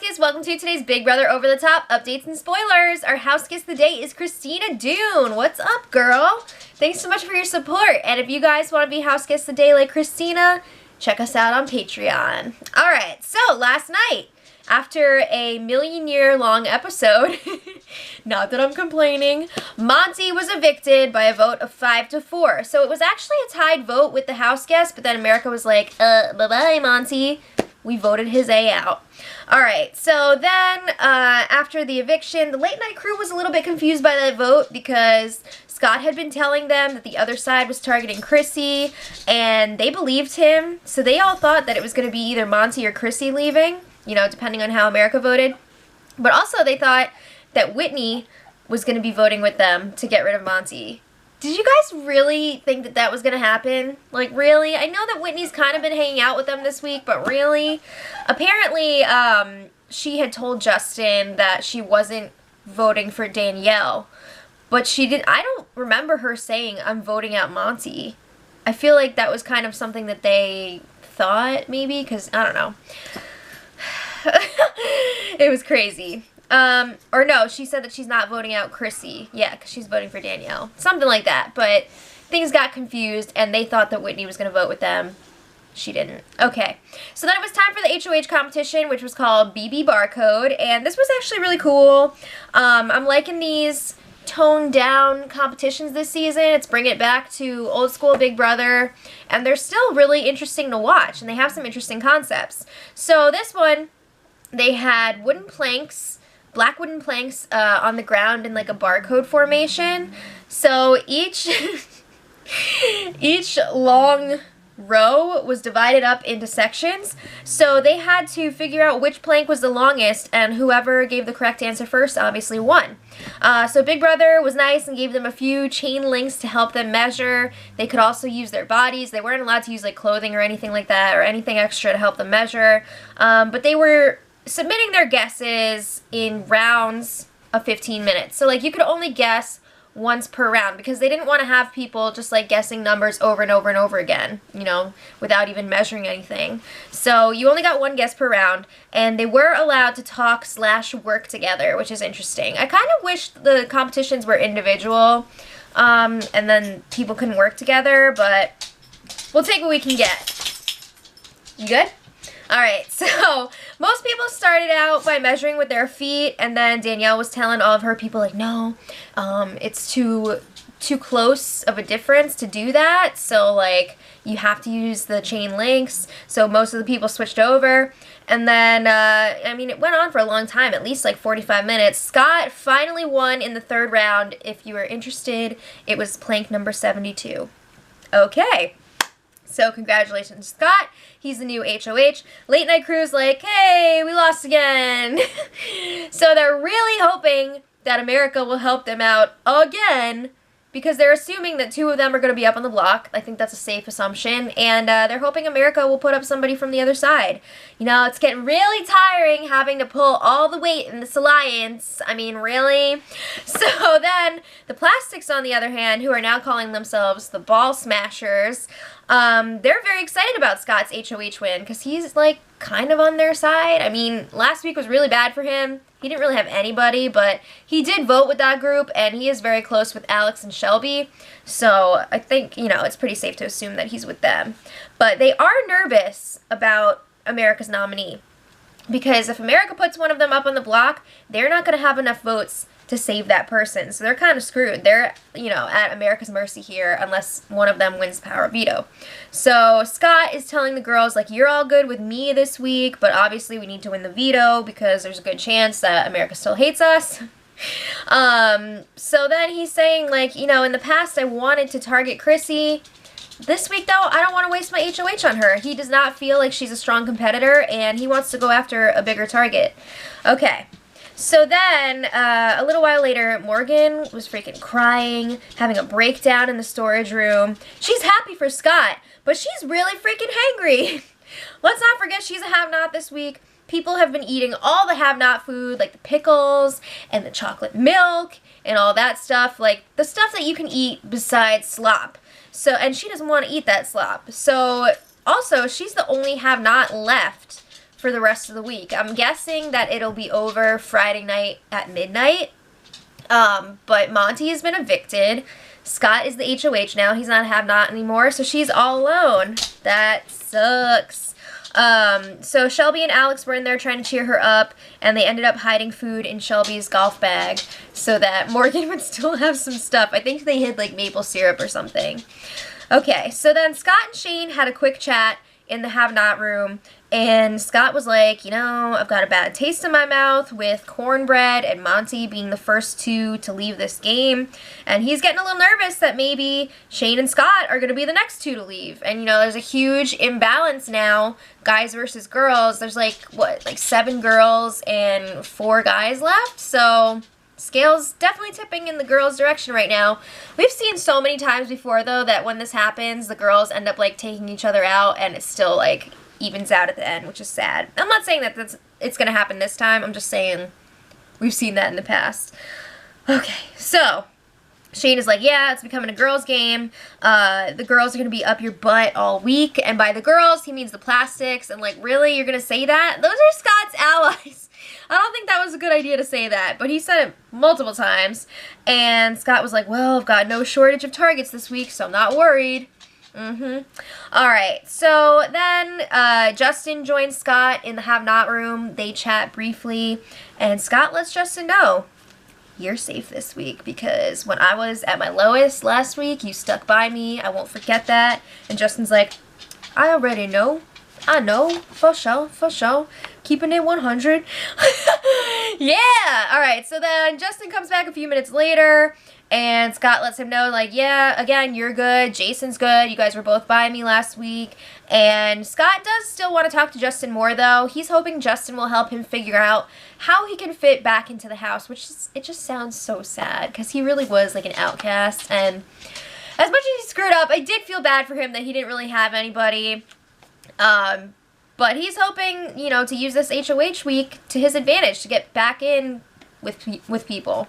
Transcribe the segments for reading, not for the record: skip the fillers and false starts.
Housekiss, welcome to today's Big Brother Over the Top updates and spoilers. Our Housekiss of the day is Christina Dune. What's up, girl? Thanks so much for your support. And if you guys want to be Housekiss of the day like Christina, check us out on Patreon. Alright, so last night, after a million-year-long episode, not that I'm complaining, Monty was evicted by a vote of 5-4. So it was actually a tied vote with the house guest, but then America was like, bye-bye, Monty. We voted his A out. Alright, so then after the eviction, the late night crew was a little bit confused by that vote because Scott had been telling them that the other side was targeting Chrissy, and they believed him. So they all thought that it was going to be either Monty or Chrissy leaving, you know, depending on how America voted. But also they thought that Whitney was going to be voting with them to get rid of Monty. Did you guys really think that that was going to happen? Like, really? I know that Whitney's kind of been hanging out with them this week, but really? Apparently, she had told Justin that she wasn't voting for Danielle, but she did. I don't remember her saying, I'm voting out Monty. I feel like that was kind of something that they thought, maybe, because, I don't know. It was crazy. Or no, she said that she's not voting out Chrissy. Yeah, because she's voting for Danielle. Something like that. But things got confused, and they thought that Whitney was going to vote with them. She didn't. Okay. So then it was time for the HOH competition, which was called BB Barcode, and this was actually really cool. I'm liking these toned-down competitions this season. It's bringing it back to old school Big Brother, and they're still really interesting to watch, and they have some interesting concepts. So this one, they had wooden planks, black wooden planks on the ground in like a barcode formation. So each long row was divided up into sections. So they had to figure out which plank was the longest, and whoever gave the correct answer first obviously won. So Big Brother was nice and gave them a few chain links to help them measure. They could also use their bodies. They weren't allowed to use like clothing or anything like that or anything extra to help them measure. But they were submitting their guesses in rounds of 15 minutes. So, like, you could only guess once per round because they didn't want to have people just, like, guessing numbers over and over and over again, you know, without even measuring anything. So, you only got one guess per round, and they were allowed to talk/work together, which is interesting. I kind of wish the competitions were individual, and then people couldn't work together, but we'll take what we can get. You good? Alright, so most people started out by measuring with their feet, and then Danielle was telling all of her people, like, no, it's too close of a difference to do that, so, like, you have to use the chain links. So most of the people switched over, and then, I mean, it went on for a long time, at least, like, 45 minutes. Scott finally won in the third round. If you were interested, it was plank number 72. Okay. So congratulations, Scott. He's the new HOH. Late Night Crew's like, hey, we lost again. So they're really hoping that America will help them out again because they're assuming that two of them are going to be up on the block. I think that's a safe assumption. And they're hoping America will put up somebody from the other side. You know, it's getting really tiring having to pull all the weight in this alliance. I mean, really? So then the Plastics, on the other hand, who are now calling themselves the Ball Smashers, they're very excited about Scott's HOH win because he's, like, kind of on their side. I mean, last week was really bad for him. He didn't really have anybody, but he did vote with that group, and he is very close with Alex and Shelby. So I think, you know, it's pretty safe to assume that he's with them. But they are nervous about America's nominee because if America puts one of them up on the block, they're not going to have enough votes to save that person. So they're kind of screwed. They're, you know, at America's mercy here unless one of them wins the power of veto. So Scott is telling the girls, like, you're all good with me this week, but obviously we need to win the veto because there's a good chance that America still hates us. So then he's saying, like, you know, in the past I wanted to target Chrissy. This week, though, I don't want to waste my HOH on her. He does not feel like she's a strong competitor, and he wants to go after a bigger target. Okay. So then, a little while later, Morgan was freaking crying, having a breakdown in the storage room. She's happy for Scott, but she's really freaking hangry. Let's not forget she's a have-not this week. People have been eating all the have-not food, like the pickles and the chocolate milk and all that stuff, like the stuff that you can eat besides slop. So, and she doesn't want to eat that slop. So, also, she's the only have-not left for the rest of the week. I'm guessing that it'll be over Friday night at midnight. But Monty has been evicted. Scott is the HOH now. He's not a have-not anymore, so she's all alone. That sucks. So Shelby and Alex were in there trying to cheer her up, and they ended up hiding food in Shelby's golf bag so that Morgan would still have some stuff. I think they hid, like, maple syrup or something. Okay, so then Scott and Shane had a quick chat in the have-not room, and Scott was like, you know, I've got a bad taste in my mouth with Cornbread and Monty being the first two to leave this game, and he's getting a little nervous that maybe Shane and Scott are going to be the next two to leave. And, you know, there's a huge imbalance now, guys versus girls. There's, like, what, like 7 girls and 4 guys left, so scale's definitely tipping in the girls' direction right now. We've seen so many times before, though, that when this happens, the girls end up, like, taking each other out, and it's still, like, evens out at the end, which is sad. I'm not saying that it's going to happen this time. I'm just saying we've seen that in the past. Okay, so Shane is like, yeah, it's becoming a girls' game. The girls are going to be up your butt all week, and by the girls, he means the plastics, and, like, really, you're going to say that? Those are Scott's allies. I don't think that was a good idea to say that, but he said it multiple times, and Scott was like, well, I've got no shortage of targets this week, so I'm not worried. Alright, so then Justin joins Scott in the have-not room. They chat briefly, and Scott lets Justin know, you're safe this week, because when I was at my lowest last week, you stuck by me. I won't forget that. And Justin's like, I already know. I know, for sure. Keeping it 100. Yeah! Alright, so then Justin comes back a few minutes later, and Scott lets him know, like, yeah, again, you're good, Jason's good, you guys were both by me last week. And Scott does still want to talk to Justin more, though. He's hoping Justin will help him figure out how he can fit back into the house, which is, it just sounds so sad, because he really was, like, an outcast. And as much as he screwed up, I did feel bad for him that he didn't really have anybody. But he's hoping, you know, to use this HOH week to his advantage, to get back in with people.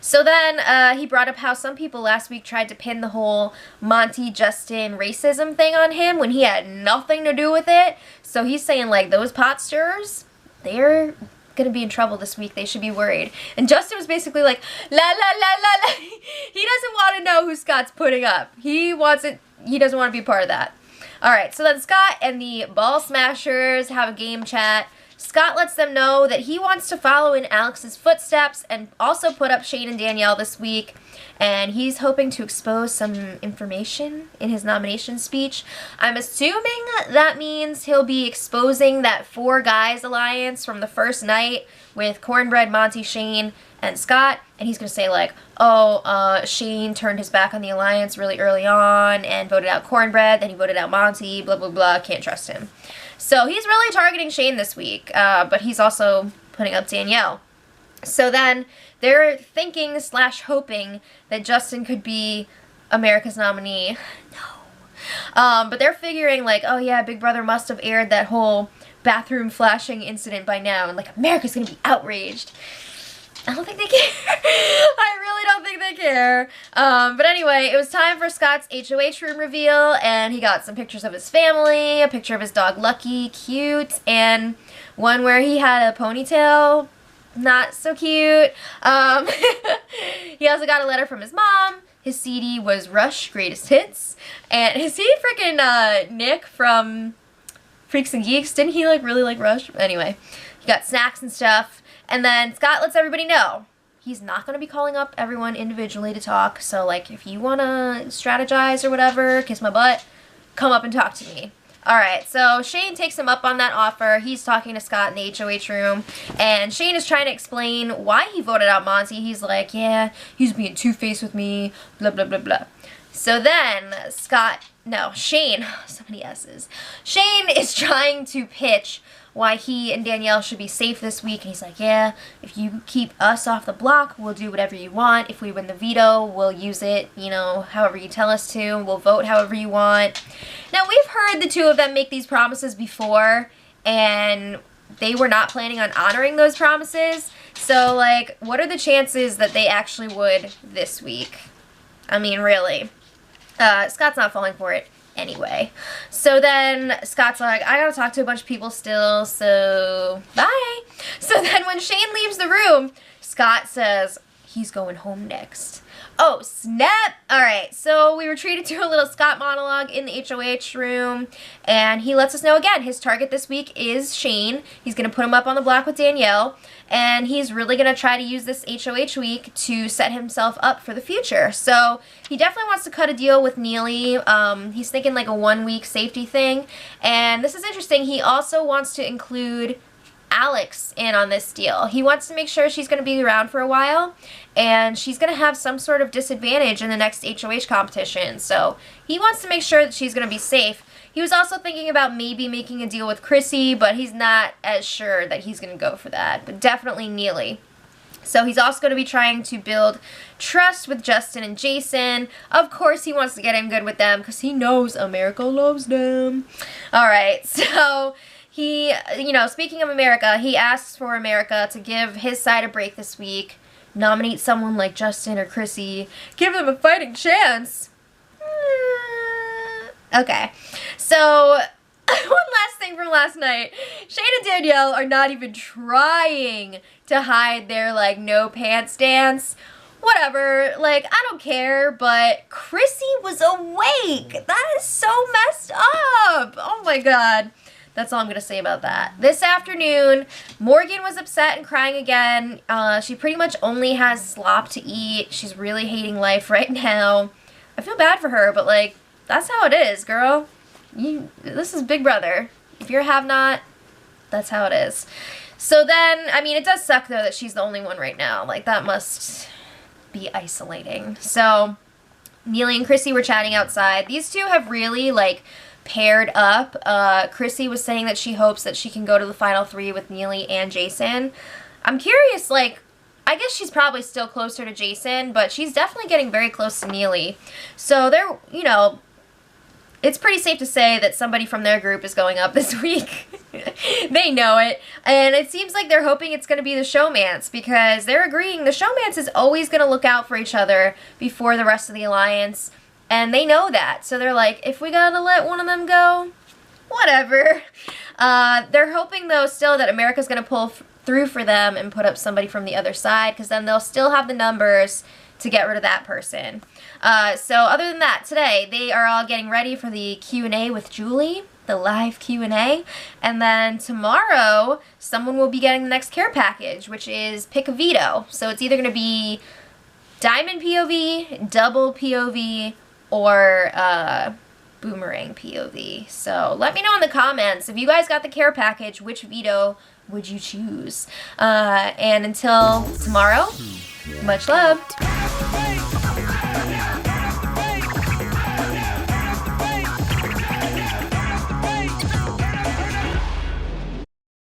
So then he brought up how some people last week tried to pin the whole Monty Justin racism thing on him when he had nothing to do with it. So he's saying, like, those pot stirrers, they're gonna be in trouble this week. They should be worried. And Justin was basically like, la la la la la. He doesn't want to know who Scott's putting up. He doesn't want to be a part of that. Alright, so then Scott and the Ball Smashers have a game chat. Scott lets them know that he wants to follow in Alex's footsteps and also put up Shane and Danielle this week. And he's hoping to expose some information in his nomination speech. I'm assuming that means he'll be exposing that 4 guys alliance from the first night with Cornbread, Monty, Shane, and Scott. And he's going to say, like, oh, Shane turned his back on the alliance really early on and voted out Cornbread, then he voted out Monty, blah, blah, blah, can't trust him. So he's really targeting Shane this week, but he's also putting up Danielle. So then they're thinking / hoping that Justin could be America's nominee. No. But they're figuring, like, oh yeah, Big Brother must have aired that whole bathroom flashing incident by now, and, like, America's gonna be outraged. I don't think they care. I really don't think they care. But anyway, it was time for Scott's HOH room reveal, and he got some pictures of his family, a picture of his dog Lucky, cute, and one where he had a ponytail, not so cute. He also got a letter from his mom. His CD was Rush Greatest Hits, and his CD freaking Nick from Freaks and Geeks, didn't he, like, really like Rush? Anyway, he got snacks and stuff. And then Scott lets everybody know he's not going to be calling up everyone individually to talk. So, like, if you want to strategize or whatever, kiss my butt, come up and talk to me. Alright, so Shane takes him up on that offer. He's talking to Scott in the HOH room. And Shane is trying to explain why he voted out Monty. He's like, yeah, he's being two-faced with me, blah, blah, blah, blah. So then Shane, so many S's. Shane is trying to pitch why he and Danielle should be safe this week. And he's like, yeah, if you keep us off the block, we'll do whatever you want. If we win the veto, we'll use it, you know, however you tell us to. We'll vote however you want. Now, we've heard the two of them make these promises before, and they were not planning on honoring those promises. So, like, what are the chances that they actually would this week? I mean, really. Scott's not falling for it. anyway. So then Scott's like, I gotta talk to a bunch of people still, so bye. So then when Shane leaves the room, Scott says he's going home next. Oh, snap! Alright, so we were treated to a little Scott monologue in the HOH room, and he lets us know again, his target this week is Shane. He's going to put him up on the block with Danielle, and he's really going to try to use this HOH week to set himself up for the future. So he definitely wants to cut a deal with Neely. He's thinking like a 1-week safety thing, and this is interesting. He also wants to include Alex in on this deal. He wants to make sure she's going to be around for a while, and she's going to have some sort of disadvantage in the next HOH competition. So he wants to make sure that she's going to be safe. He was also thinking about maybe making a deal with Chrissy, but he's not as sure that he's going to go for that. But definitely Neely. So he's also going to be trying to build trust with Justin and Jason. Of course, he wants to get in good with them because he knows America loves them. All right, so he, speaking of America, he asks for America to give his side a break this week, nominate someone like Justin or Chrissy, give them a fighting chance. Okay, so one last thing from last night. Shane and Danielle are not even trying to hide their, no pants dance. Whatever, I don't care, but Chrissy was awake. That is so messed up. Oh my god. That's all I'm going to say about that. This afternoon, Morgan was upset and crying again. She pretty much only has slop to eat. She's really hating life right now. I feel bad for her, but, that's how it is, girl. This is Big Brother. If you're a have-not, that's how it is. So then, it does suck, though, that she's the only one right now. That must be isolating. So, Neely and Chrissy were chatting outside. These two have really, paired up. Chrissy was saying that she hopes that she can go to the final 3 with Neely and Jason. I'm curious, I guess she's probably still closer to Jason, but she's definitely getting very close to Neely. So they're, it's pretty safe to say that somebody from their group is going up this week. They know it. And it seems like they're hoping it's going to be the showmance, because they're agreeing the showmance is always going to look out for each other before the rest of the alliance. And they know that. So they're like, if we gotta let one of them go, whatever. They're hoping, though, still that America's gonna pull through for them and put up somebody from the other side, because then they'll still have the numbers to get rid of that person. So other than that, today they are all getting ready for the Q&A with Julie, the live Q&A. And then tomorrow, someone will be getting the next care package, which is pick a veto. So it's either gonna be diamond POV, double POV, or boomerang POV. So let me know in the comments, if you guys got the care package, which veto would you choose? And until tomorrow, much love.